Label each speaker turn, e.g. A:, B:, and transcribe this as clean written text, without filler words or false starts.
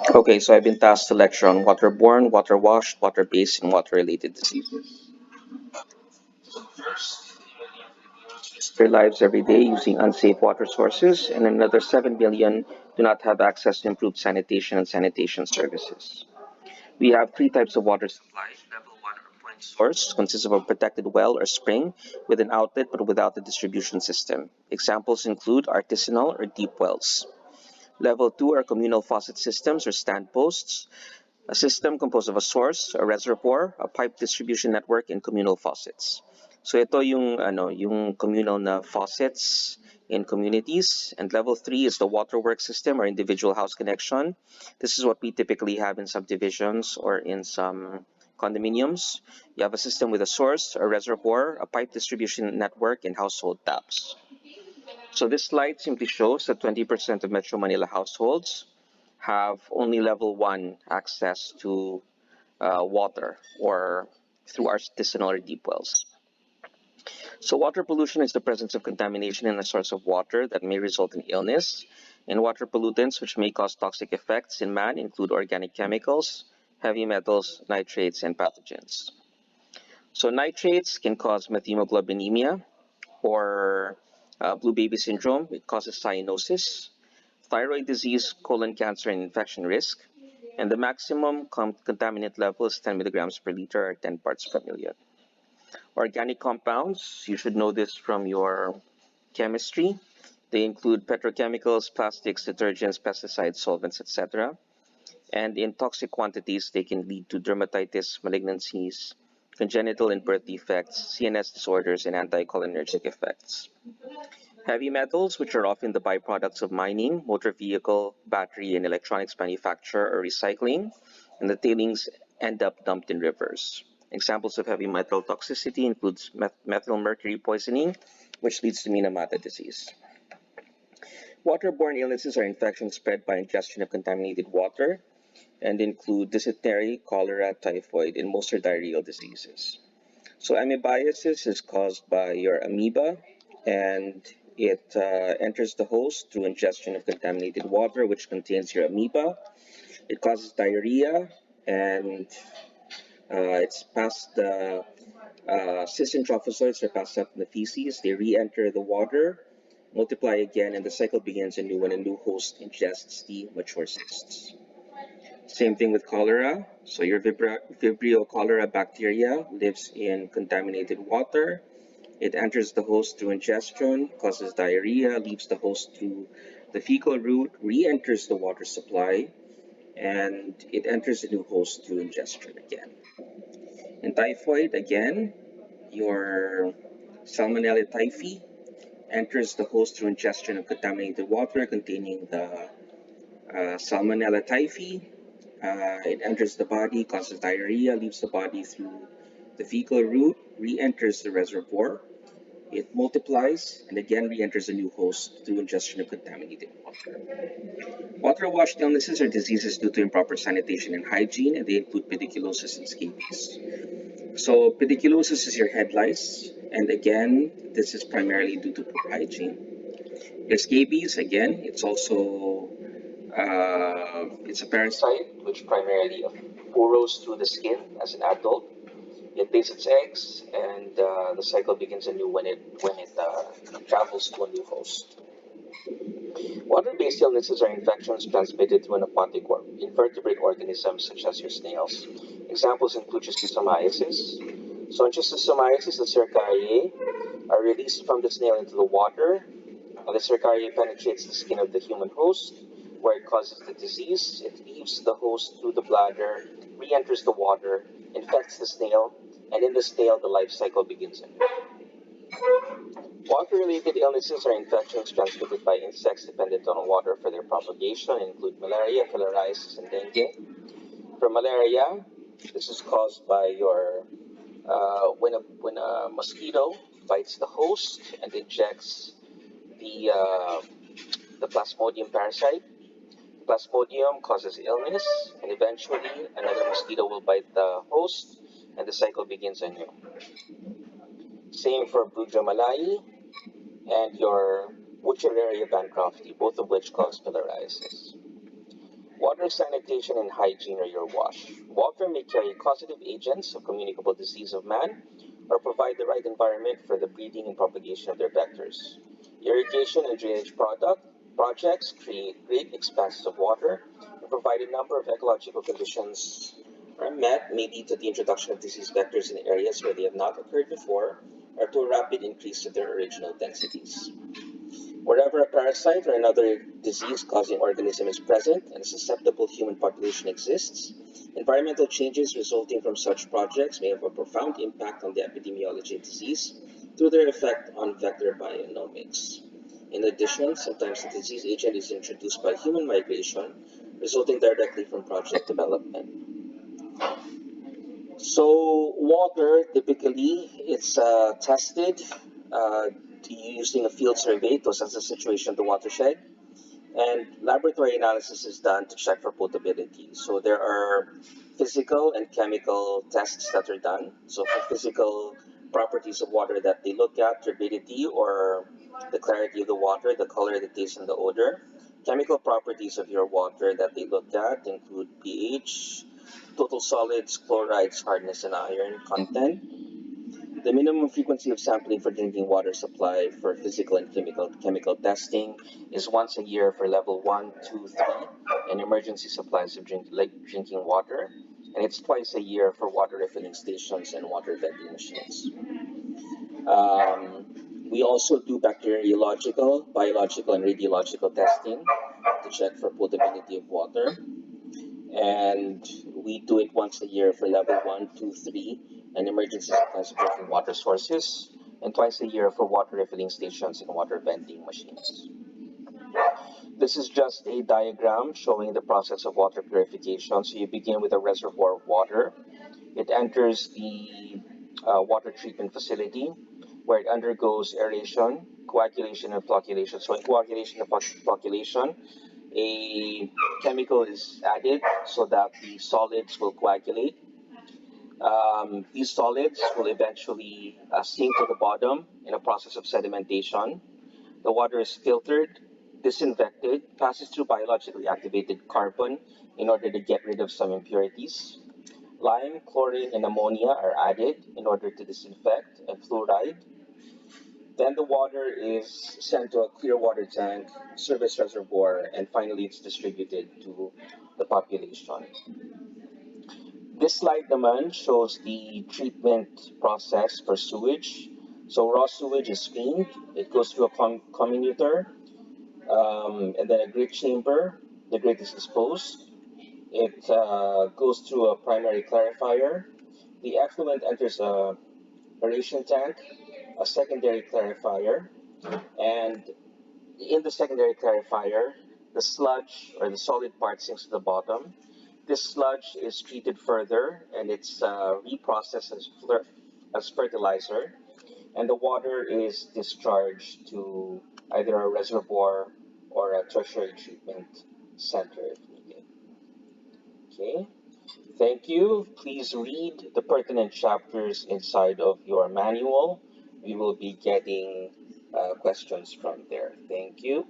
A: Okay, so I've been tasked to lecture on waterborne, water washed, water-based, and water-related diseases. Their lives every day using unsafe water sources, and another 7 million do not have access to improved sanitation and sanitation services. We have three types of water supply. Level 1 or point source consists of a protected well or spring with an outlet but without a distribution system. Examples include artisanal or deep wells. Level 2 are communal faucet systems or stand posts, a system composed of a source, a reservoir, a pipe distribution network, and communal faucets. So ito yung communal na faucets in communities. And level 3 is the waterworks system or individual house connection. This is what we typically have in subdivisions or in some condominiums. You have a system with a source, a reservoir, a pipe distribution network, and household taps. So this slide simply shows that 20% of Metro Manila households have only level 1 access to water or through artisanal or deep wells. So water pollution is the presence of contamination in a source of water that may result in illness. And water pollutants which may cause toxic effects in man include organic chemicals, heavy metals, nitrates, and pathogens. So nitrates can cause methemoglobinemia or blue baby syndrome. It causes cyanosis, thyroid disease, colon cancer, and infection risk. And the maximum contaminant level is 10 milligrams per liter or 10 parts per million. Organic compounds, you should know this from your chemistry. They include petrochemicals, plastics, detergents, pesticides, solvents, etc. And in toxic quantities, they can lead to dermatitis, malignancies, congenital and birth defects, CNS disorders, and anticholinergic effects. Heavy metals, which are often the byproducts of mining, motor vehicle, battery, and electronics manufacture or recycling, and the tailings end up dumped in rivers. Examples of heavy metal toxicity includes methyl mercury poisoning, which leads to Minamata disease. Waterborne illnesses are infections spread by ingestion of contaminated water and include dysentery, cholera, typhoid, and most are diarrheal diseases. So amoebiasis is caused by your amoeba, and it enters the host through ingestion of contaminated water, which contains your amoeba. It causes diarrhea, and it's past the cysts and trophozoites are passed out in the feces. They re-enter the water, multiply again, and the cycle begins anew when a new host ingests the mature cysts. Same thing with cholera. So your Vibrio cholera bacteria lives in contaminated water. It enters the host through ingestion, causes diarrhea, leaves the host through the fecal route, re-enters the water supply, and it enters the new host through ingestion again. In typhoid, again, your Salmonella typhi enters the host through ingestion of contaminated water containing the Salmonella typhi. It enters the body, causes diarrhea, leaves the body through the fecal route, re-enters the reservoir. It multiplies and again re-enters a new host through ingestion of contaminated water. Water-washed illnesses are diseases due to improper sanitation and hygiene, and they include pediculosis and scabies. So pediculosis is your head lice, and again, this is primarily due to poor hygiene. The scabies, again, it's a parasite which primarily burrows through the skin as an adult. It lays its eggs, and the cycle begins anew when it travels to a new host. Water-based illnesses are infections transmitted through an aquatic or invertebrate organisms such as your snails. Examples include schistosomiasis. So in schistosomiasis, the cercariae are released from the snail into the water, and the cercariae penetrates the skin of the human host, where it causes the disease. It leaves the host through the bladder, re-enters the water, infects the snail, and in the snail, the life cycle begins anew. Water-related illnesses are infections transmitted by insects dependent on water for their propagation and include malaria, filariasis, and dengue. For malaria, this is caused by your when a mosquito bites the host and injects the uh, the plasmodium parasite. Plasmodium causes illness, and eventually another mosquito will bite the host, and the cycle begins anew. Same for Brugge malai and your Wuchereria bancrofti, both of which cause filariasis. Water sanitation and hygiene are your wash. Water may carry causative agents of communicable disease of man or provide the right environment for the breeding and propagation of their vectors. Irrigation and drainage projects create great expanses of water and provide a number of ecological conditions are met, may lead to the introduction of disease vectors in areas where they have not occurred before or to a rapid increase of their original densities. Wherever a parasite or another disease causing organism is present and a susceptible human population exists, environmental changes resulting from such projects may have a profound impact on the epidemiology of disease through their effect on vector bionomics. In addition, sometimes the disease agent is introduced by human migration, resulting directly from project development. So water, typically, it's tested uh, using a field survey to assess the situation of the watershed, and laboratory analysis is done to check for potability. So there are physical and chemical tests that are done. So for physical properties of water that they look at, turbidity or the clarity of the water, the color, the taste, and the odor. Chemical properties of your water that they look at include pH, total solids, chlorides, hardness, and iron content. The minimum frequency of sampling for drinking water supply for physical and chemical testing is once a year for level 1, 2, 3, and emergency supplies of drinking water, and it's twice a year for water refilling stations and water vending machines. We also do bacteriological, biological, and radiological testing to check for potability of water, and we do it once a year for level 1, 2, 3, and emergency supplies of drinking water sources, and twice a year for water refilling stations and water vending machines. This is just a diagram showing the process of water purification. So you begin with a reservoir of water. It enters the water treatment facility where it undergoes aeration, coagulation, and flocculation. So in coagulation and flocculation, a chemical is added so that the solids will coagulate. These solids will eventually sink to the bottom in a process of sedimentation. The water is filtered, disinfected, passes through biologically activated carbon in order to get rid of some impurities. Lime, chlorine, and ammonia are added in order to disinfect, and fluoride. Then the water is sent to a clear water tank, service reservoir, and finally it's distributed to the population. This slide naman shows the treatment process for sewage. So raw sewage is screened. It goes through a comminutor and then a grit chamber. The grit is disposed. It goes through a primary clarifier. The effluent enters a aeration tank, a secondary clarifier, and in the secondary clarifier, the sludge or the solid part sinks to the bottom. This sludge is treated further and it's reprocessed as fertilizer, and the water is discharged to either a reservoir or a tertiary treatment center if needed. Okay, thank you. Please read the pertinent chapters inside of your manual. We will be getting questions from there. Thank you.